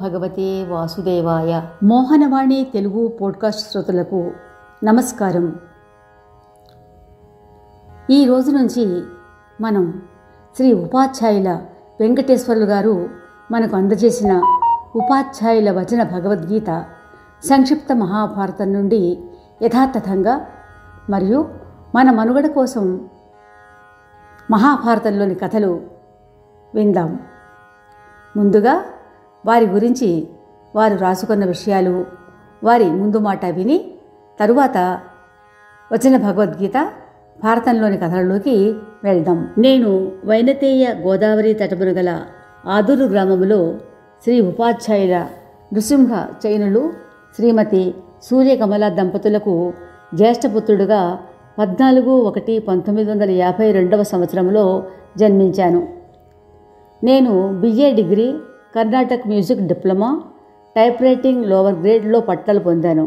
భగవతే వాసుదేవాయ. మోహనవాణి తెలుగు పోడ్కాస్ట్ శ్రోతలకు నమస్కారం. ఈ రోజు నుంచి మనం శ్రీ ఉపాధ్యాయుల వెంకటేశ్వర్లు గారు మనకు అందజేసిన ఉపాధ్యాయుల వచన భగవద్గీత సంక్షిప్త మహాభారతం నుండి యథాతథంగా మరియు మన మనుగడ కోసం మహాభారతంలోని కథలు విందాం. ముందుగా వారి గురించి, వారు రాసుకున్న విషయాలు, వారి ముందు మాట విని తరువాత వచన భగవద్గీత భారతంలోని కథలలోకి వెళ్దాం. నేను వైనతేయ గోదావరి తటమున గల ఆదూరు గ్రామములో శ్రీ ఉపాధ్యాయుల నృసింహ చైనులు శ్రీమతి సూర్యకమల దంపతులకు జ్యేష్ఠపుత్రుడుగా 14/1/1952 సంవత్సరంలో జన్మించాను. నేను BA degree, Karnataka music diploma, typewriting lower గ్రేడ్లో పట్టాలు పొందాను.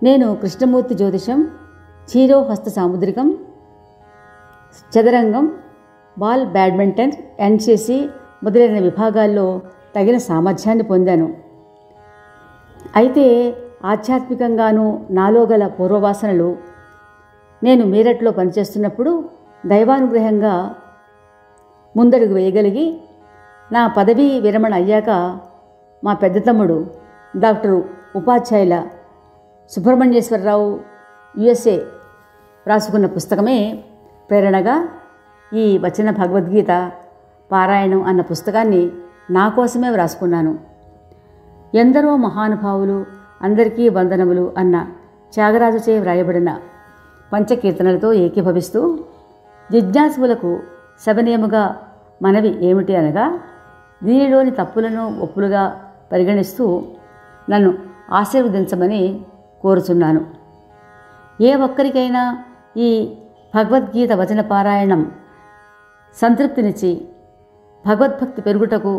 నేను కృష్ణమూర్తి జ్యోతిషం, చీరో హస్త సాముద్రికం, చదరంగం, బాల్ బ్యాడ్మింటన్, NCC మొదలైన విభాగాల్లో తగిన సామర్థ్యాన్ని పొందాను. అయితే ఆధ్యాత్మికంగానూ నాలో గల పూర్వవాసనలు నేను మీరట్లో పనిచేస్తున్నప్పుడు దైవానుగ్రహంగా ముందడుగు వేయగలిగి నా పదవీ విరమణ అయ్యాక మా పెద్ద తమ్ముడు డాక్టర్ ఉపాధ్యాయుల సుబ్రహ్మణ్యేశ్వరరావు USA రాసుకున్న పుస్తకమే ప్రేరణగా ఈ వచన భగవద్గీత పారాయణం అన్న పుస్తకాన్ని నా కోసమే వ్రాసుకున్నాను. ఎందరో మహానుభావులు, అందరికీ వందనములు అన్న త్యాగరాజుచే వ్రాయబడిన పంచకీర్తనలతో ఏకీభవిస్తూ జిజ్ఞాసువులకు సవినయముగా మనవి ఏమిటి అనగా, దీనిలోని తప్పులను ఒప్పులుగా పరిగణిస్తూ నన్ను ఆశీర్వదించమని కోరుచున్నాను. ఏ ఒక్కరికైనా ఈ భగవద్గీత వచన పారాయణం సంతృప్తినిచ్చి భగవద్భక్తి పెరుగుటకు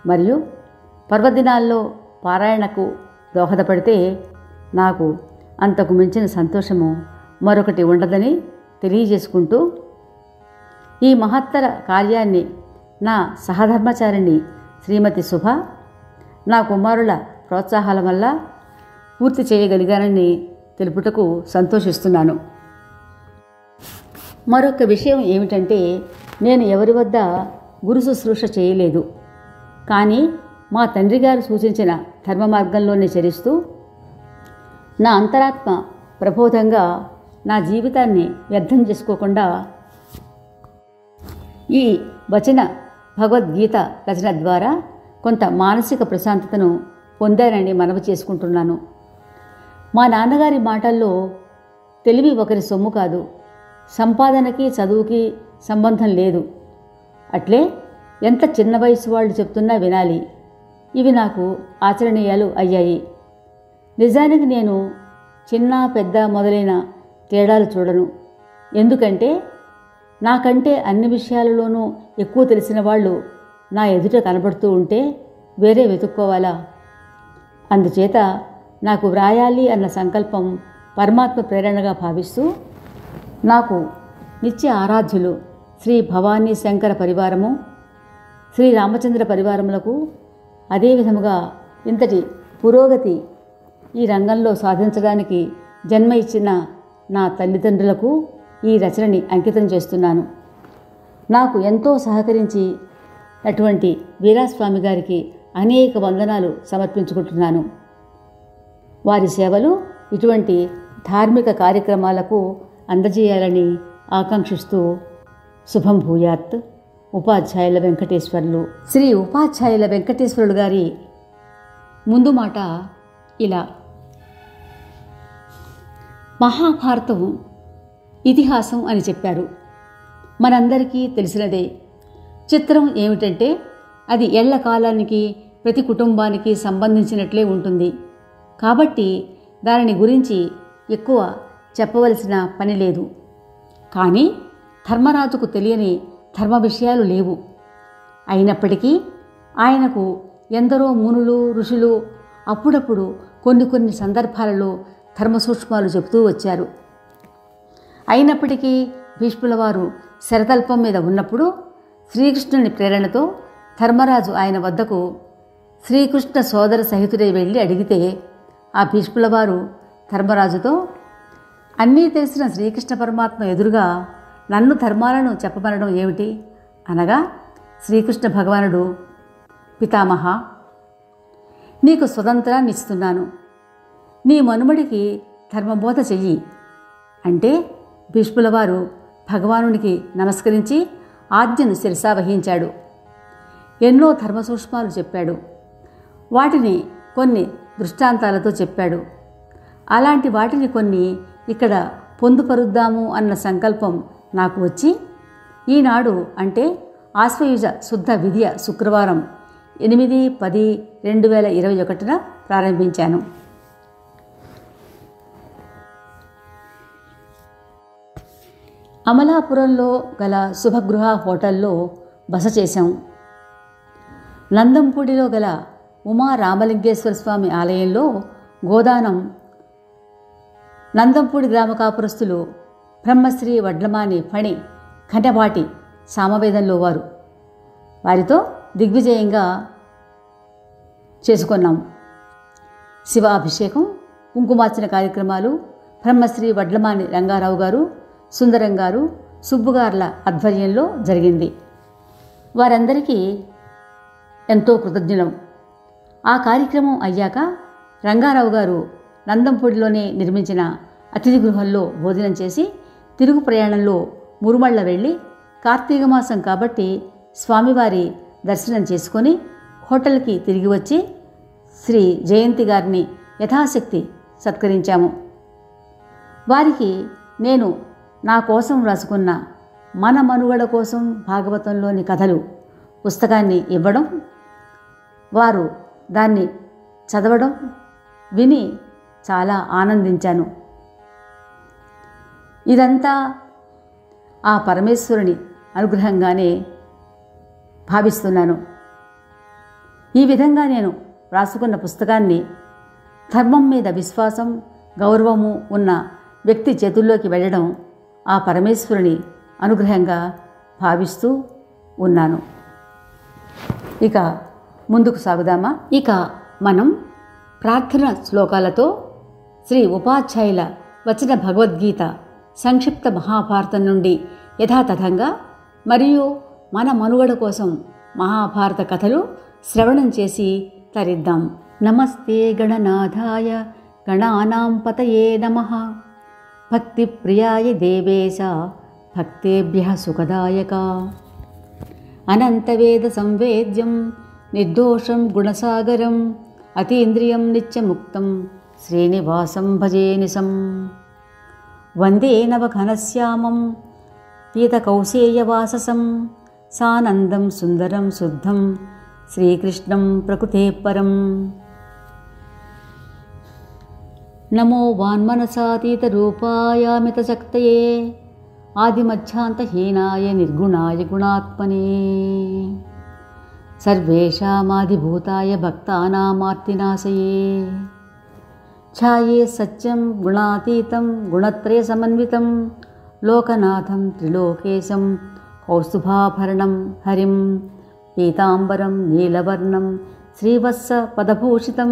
మరియు పర్వదినాల్లో పారాయణకు దోహదపడితే నాకు అంతకు మించిన సంతోషము మరొకటి ఉండదని తెలియజేసుకుంటూ, ఈ మహత్తర కార్యాన్ని నా సహధర్మచారిణి శ్రీమతి శుభ, నా కుమారుల ప్రోత్సాహాల వల్ల పూర్తి చేయగలిగానని తెలుపుటకు సంతోషిస్తున్నాను. మరొక విషయం ఏమిటంటే, నేను ఎవరి వద్ద గురు శుశ్రూష చేయలేదు. కానీ మా తండ్రి గారు సూచించిన ధర్మ మార్గంలోనే చరిస్తూ నా అంతరాత్మ ప్రబోధంగా నా జీవితాన్ని వ్యర్థం చేసుకోకుండా ఈ వచన భగవద్గీత రచన ద్వారా కొంత మానసిక ప్రశాంతతను పొందానని మనవి చేసుకుంటున్నాను. మా నాన్నగారి మాటల్లో తెలివి ఒకరి సొమ్ము కాదు, సంపాదనకి చదువుకి సంబంధం లేదు, అట్లే ఎంత చిన్న వయసు వాళ్ళు చెప్తున్నా వినాలి. ఇవి నాకు ఆచరణీయాలు అయ్యాయి. నిజానికి నేను చిన్న పెద్ద మొదలైన తేడాలు చూడను. ఎందుకంటే నాకంటే అన్ని విషయాలలోనూ ఎక్కువ తెలిసిన వాళ్ళు నా ఎదుట కనబడుతూ ఉంటే వేరే వెతుక్కోవాలా? అందుచేత నాకు వ్రాయాలి అన్న సంకల్పం పరమాత్మ ప్రేరణగా భావిస్తూ నాకు నిత్య ఆరాధ్యులు శ్రీ భవానీ శంకర పరివారము, శ్రీ రామచంద్ర పరివారములకు, అదేవిధముగా ఇంతటి పురోగతి ఈ రంగంలో సాధించడానికి జన్మ ఇచ్చిన నా తల్లిదండ్రులకు ఈ రచనని అంకితం చేస్తున్నాను. నాకు ఎంతో సహకరించి అటువంటి వీరాస్వామి గారికి అనేక వందనాలు సమర్పించుకుంటున్నాను. వారి సేవలు ఇటువంటి ధార్మిక కార్యక్రమాలకు అందజేయాలని ఆకాంక్షిస్తూ శుభం భూయాత్. ఉపాధ్యాయుల వెంకటేశ్వర్లు. శ్రీ ఉపాధ్యాయుల వెంకటేశ్వరులు గారి ముందు మాట ఇలా: మహాభారతం ఇతిహాసం అని చెప్పారు. మనందరికీ తెలిసినదే. చిత్రం ఏమిటంటే, అది ఏళ్ల కాలానికి ప్రతి కుటుంబానికి సంబంధించినట్లే ఉంటుంది. కాబట్టి దానిని గురించి ఎక్కువ చెప్పవలసిన పని లేదు. కానీ ధర్మరాజుకు తెలియని ధర్మ విషయాలు లేవు. అయినప్పటికీ ఆయనకు ఎందరో మునులు, ఋషులు అప్పుడప్పుడు కొన్ని సందర్భాలలో ధర్మ సూక్ష్మాలు చెబుతూ వచ్చారు. అయినప్పటికీ భీష్ముల వారు శరతల్పం మీద ఉన్నప్పుడు శ్రీకృష్ణుని ప్రేరణతో ధర్మరాజు ఆయన వద్దకు శ్రీకృష్ణ సోదర సహితుడై వెళ్ళి అడిగితే ఆ భీష్ముల వారు ధర్మరాజుతో, అన్నీ తెలిసిన శ్రీకృష్ణ పరమాత్మ ఎదురుగా నన్ను ధర్మాలను చెప్పమనడం ఏమిటి అనగా, శ్రీకృష్ణ భగవానుడు, పితామహ, నీకు స్వతంత్రాన్ని ఇస్తున్నాను, నీ మనుమడికి ధర్మబోధ చెయ్యి అంటే భీష్ముల వారు భగవానునికి నమస్కరించి ఆజ్ఞను శిరసావహించాడు. ఎన్నో ధర్మ సూక్ష్మాలు చెప్పాడు. వాటిని కొన్ని దృష్టాంతాలతో చెప్పాడు. అలాంటి వాటిని కొన్ని ఇక్కడ పొందుపరుద్దాము అన్న సంకల్పం నాకు వచ్చి ఈనాడు అంటే ఆశ్వయుజ శుద్ధ విధియ శుక్రవారం 8/10/2021 ప్రారంభించాను. అమలాపురంలో గల శుభగృహ హోటల్లో బస చేశాం. నందంపూడిలో గల ఉమా రామలింగేశ్వర స్వామి ఆలయంలో గోదానం నందంపూడి గ్రామ కాపురస్తులు బ్రహ్మశ్రీ వడ్లమాని ఫణి ఘనపాటి సామవేదంలో వారు, వారితో దిగ్విజయంగా చేసుకున్నాం. శివాభిషేకం, కుంకుమార్చన కార్యక్రమాలు బ్రహ్మశ్రీ వడ్లమాని రంగారావు గారు, సుందరం గారు, సుబ్బుగార్ల ఆధ్వర్యంలో జరిగింది. వారందరికీ ఎంతో కృతజ్ఞులం. ఆ కార్యక్రమం అయ్యాక రంగారావు గారు నందంపూడిలోనే నిర్మించిన అతిథి గృహంలో భోజనం చేసి తిరుగు ప్రయాణంలో మురుమళ్ళ వెళ్ళి కార్తీక మాసం కాబట్టి స్వామివారి దర్శనం చేసుకొని హోటల్కి తిరిగి వచ్చి శ్రీ జయంతి గారిని యథాశక్తి సత్కరించాము. వారికి నేను నా కోసం రాసుకున్న మన మనుగడ కోసం భాగవతంలోని కథలు పుస్తకాన్ని ఇవ్వడం, వారు దాన్ని చదవడం విని చాలా ఆనందించాను. ఇదంతా ఆ పరమేశ్వరుని అనుగ్రహంగానే భావిస్తున్నాను. ఈ విధంగా నేను రాసుకున్న పుస్తకాన్ని ధర్మం మీద విశ్వాసం, గౌరవము ఉన్న వ్యక్తి చేతుల్లోకి వెళ్ళడం ఆ పరమేశ్వరుని అనుగ్రహంగా భావిస్తూ ఉన్నాను. ఇక ముందుకు సాగుదామా? ఇక మనం ప్రార్థన శ్లోకాలతో శ్రీ ఉపాధ్యాయుల వచన భగవద్గీత సంక్షిప్త మహాభారతం నుండి యథాతథంగా మరియు మన మనుగడ కోసం మహాభారత కథలు శ్రవణం చేసి తరిద్దాం. నమస్తే గణనాథాయ గణానాం పతయే నమః. భక్తిప్రియాయ దేవేశ భక్తేభ్యః సుఖదాయక. అనంతవేద సంవేద్యం నిర్దోషం గుణసాగరం అతీంద్రియం నిత్యముక్తం శ్రీనివాసం భజే నిశం. వందే నవఘనశ్యామం పీతకౌశేయవాససం సానందం సుందరం శుద్ధం శ్రీకృష్ణం ప్రకృతే పరం. నమో వాన్మనసాతీతరూపాయామితశక్తయే ఆదిమధ్యాంతహీనాయ నిర్గుణాయ గుణాత్మనే. సర్వేషామాదిభూతాయ భక్తానామార్తినాశయే. ఛాయే సత్యం గుణాతీతం గుణత్రయ సమన్వితం లోకనాథం త్రిలోకేశం కౌస్తుభాభరణం హరిం పీతాంబరం నీలవర్ణం శ్రీవత్స పదభూషితం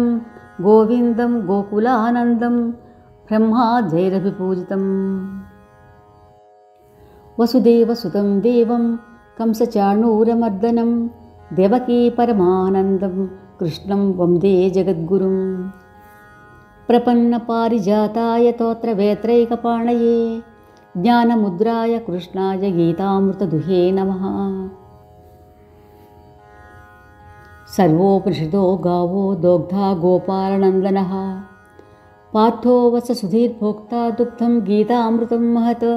గోవిందం గోకులానందం బ్రహ్మాద్యైరభిపూజితం. వసుదేవసుతం దేవం కంసచాణూరమర్దనం దేవకీ పరమానందం కృష్ణం వందే జగద్గురుం. ప్రపన్నపారిజాతాయ తోత్రవేత్రైకపాణయే జ్ఞానముద్రాయ కృష్ణాయ గీతామృతదుహే నమః. సర్వోపనిషదో గావో దోగ్ధా గోపాలనందనః పార్థో వస సుధీర్భోక్తా దుగ్ధం గీతామృతం మహత్.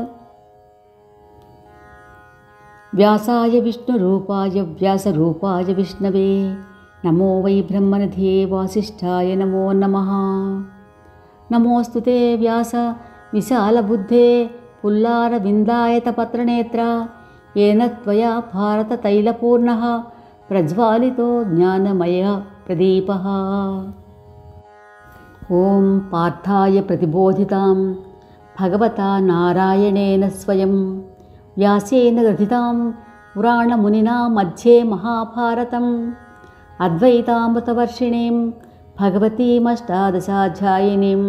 వ్యాసాయ విష్ణురూపాయ వ్యాసరూపాయ విష్ణవే నమో వై బ్రహ్మనిధే వాసిష్ఠాయ నమో నమః. నమోऽस्तु తే వ్యాస విశాలబుద్ధే పుల్లారవిందాయతపత్రనేత్ర येन त्वया भारततैलपूर्णः प्रज्वालितो ज्ञानमय प्रदीपः. ॐ पार्थाय प्रतिबोधितां भगवता नारायणेन स्वयं व्यासेन ग्रथितां पुराणमुनिना मध्ये महाभारतं అద్వైతామృతవర్షిణీం భగవతీమష్టాదశాధ్యాయినీం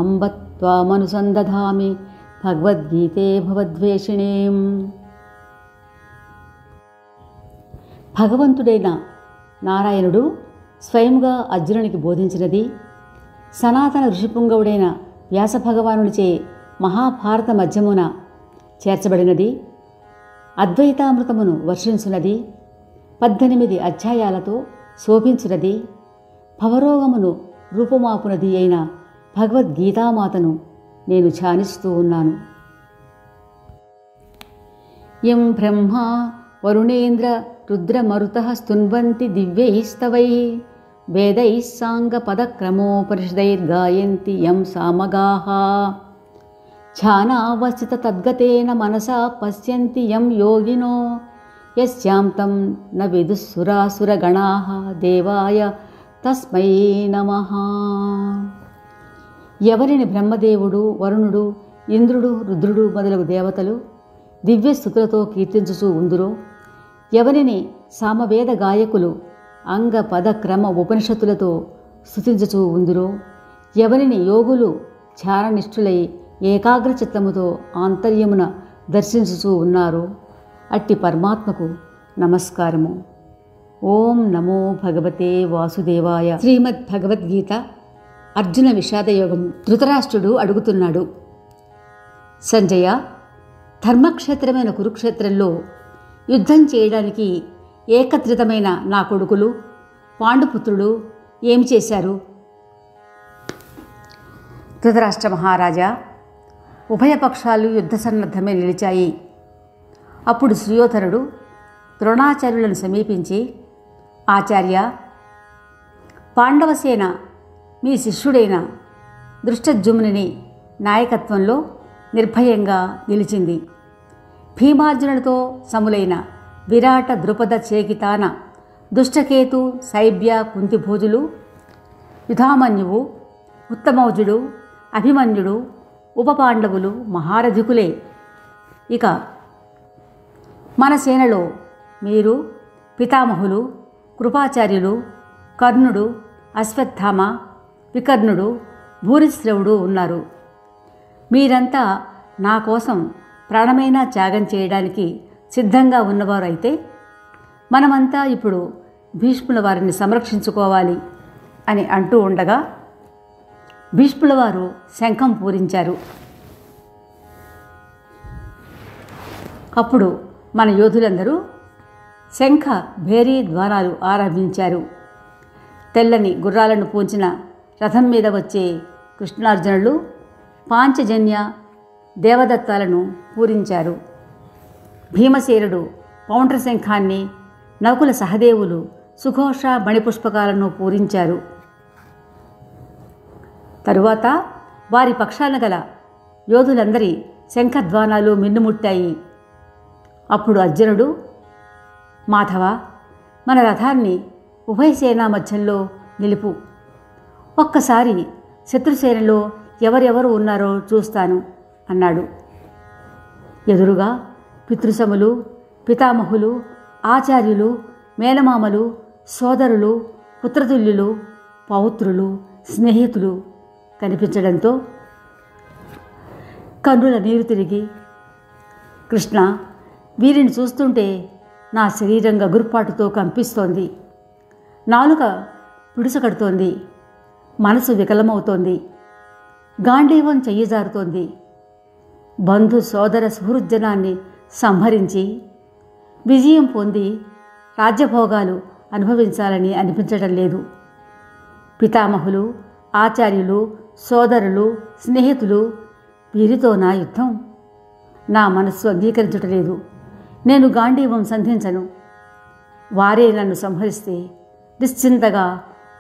అంబ త్వామనుసందధామి భగవద్గీతే భవద్వేషిణీం. భగవంతుడైన నారాయణుడు స్వయంగా అర్జునునికి బోధించినది, సనాతన ఋషిపుంగవుడైన వ్యాస భగవానుడిచే మహాభారత మధ్యమున చేర్చబడినది, అద్వైతామృతమును వర్షించున్నది, 18 అధ్యాయాలతో శోభించున్నది, భవరోగమును రూపుమాపునది అయిన భగవద్గీతామాతను నేను ధ్యానిస్తూ ఉన్నాను. యం బ్రహ్మ వరుణేంద్ర రుద్రమరుతః స్తున్వంతి దివ్యైస్తవైః వేదైః సాంగపదక్రమోపనిషదైర్గాయంతి యం సామగాః ధ్యానావస్థిత తద్గతేన మనసా పశ్యంతి యం యోగినో యస్యాం తం న విదుఃసురాసురగణాః దేవాయ తస్మై నమః. ఎవరిని బ్రహ్మదేవుడు, వరుణుడు, ఇంద్రుడు, రుద్రుడు మొదలగు దేవతలు దివ్యస్థుతులతో కీర్తించుచూ ఉందురో, ఎవరిని సామవేద గాయకులు అంగ పద క్రమ ఉపనిషత్తులతో స్తుతించుచూ ఉందురో, ఎవరిని యోగులు ధ్యాననిష్ఠులై ఏకాగ్రచిత్తముతో ఆంతర్యమున దర్శించుచూ ఉన్నారో అట్టి పరమాత్మకు నమస్కారము. ఓం నమో భగవతే వాసుదేవాయ. శ్రీమద్ భగవద్గీత అర్జున విషాదయోగము. ధృతరాష్ట్రుడు అడుగుతున్నాడు, సంజయ, ధర్మక్షేత్రమైన కురుక్షేత్రంలో యుద్ధం చేయడానికి ఏకత్రితమైన నా కొడుకులు పాండుపుత్రుడు ఏమి చేశారు? ధృతరాష్ట్ర మహారాజా, ఉభయపక్షాలు యుద్ధ సన్నద్ధమే నిలిచాయి. అప్పుడు సుయోధనుడు ద్రోణాచార్యులను సమీపించి, ఆచార్య, పాండవసేన మీ శిష్యుడైన దృష్టద్యుమ్నుని నాయకత్వంలో నిర్భయంగా నిలిచింది. భీమార్జునులతో సములైన విరాట ద్రుపద చేకితాన దుష్టకేతు శైబ్య కుంతిభోజులు యుధామన్యువు ఉత్తమౌజుడు అభిమన్యుడు ఉపపాండవులు మహారథికులే. ఇక మన సేనలో మీరు పితామహులు కృపాచార్యులు కర్ణుడు అశ్వత్థామ వికర్ణుడు భూరిశ్రవుడు ఉన్నారు. మీరంతా నా కోసం ప్రాణమైనా త్యాగం చేయడానికి సిద్ధంగా ఉన్నవారైతే మనమంతా ఇప్పుడు భీష్ముల వారిని సంరక్షించుకోవాలి అని అంటూ ఉండగా భీష్ముల వారు శంఖం పూరించారు. అప్పుడు మన యోధులందరూ శంఖ భేరీ ద్వారాలు ఆరంభించారు. తెల్లని గుర్రాలను పూంచిన రథం మీద వచ్చే కృష్ణార్జునులు పాంచజన్య దేవదత్తాలను పూరించారు. భీమసేనుడు పౌండ్ర శంఖాన్ని, నకుల సహదేవులు సుఘోష మణిపుష్పకాలను పూరించారు. తరువాత వారి పక్షాన గల యోధులందరి శంఖధ్వానాలు మిన్నుముట్టాయి. అప్పుడు అర్జునుడు, మాధవ, మన రథాన్ని ఉభయసేనా మధ్యంలో నిలుపు. ఒక్కసారి శత్రుసేనలో ఎవరెవరు ఉన్నారో చూస్తాను అన్నాడు. ఎదురుగా పితృసములు, పితామహులు, ఆచార్యులు, మేనమామలు, సోదరులు, పుత్రతుల్యులు, పౌత్రులు, స్నేహితులు కనిపించడంతో కన్నుల నీరు తిరిగి, కృష్ణ, వీరిని చూస్తుంటే నా శరీరం గగుర్పాటుతో కంపిస్తోంది, నాలుక పిడుసకడుతోంది, మనసు వికలమవుతోంది, గాంధీవం చెయ్యజారుతోంది. బంధు సోదర సుహృజ్జనాన్ని సంహరించి విజయం పొంది రాజ్యభోగాలు అనుభవించాలని అనిపించడం లేదు. పితామహులు, ఆచార్యులు, సోదరులు, స్నేహితులు, వీరితో నా యుద్ధం నా మనస్సు అంగీకరించటలేదు. నేను గాంధీవం సంధించను. వారే నన్ను సంహరిస్తే నిశ్చింతగా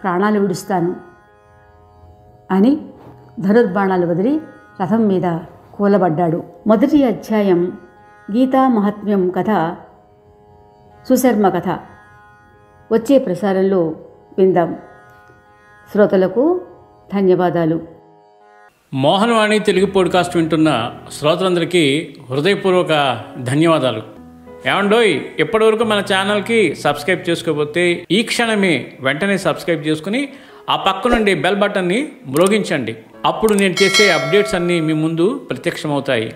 ప్రాణాలు విడుస్తాను అని ధనుర్బాణాలు వదిలి రథం మీద కూలబడ్డాడు. మొదటి అధ్యాయం గీతా మహాత్మ్యం కథ, సుశర్మ కథ వచ్చే ప్రసారంలో విందాం. శ్రోతలకు ధన్యవాదాలు. మోహనవాణి తెలుగు పోడ్కాస్ట్ వింటున్న శ్రోతలందరికీ హృదయపూర్వక ధన్యవాదాలు. ఏమండోయ్, ఇప్పటివరకు మన ఛానల్కి సబ్స్క్రైబ్ చేసుకోకపోతే ఈ క్షణమే వెంటనే సబ్స్క్రైబ్ చేసుకుని ఆ పక్క నుండి బెల్ బటన్ని మ్రోగించండి. అప్పుడు నేను చేసే అప్డేట్స్ అన్నీ మీ ముందు ప్రత్యక్షమవుతాయి.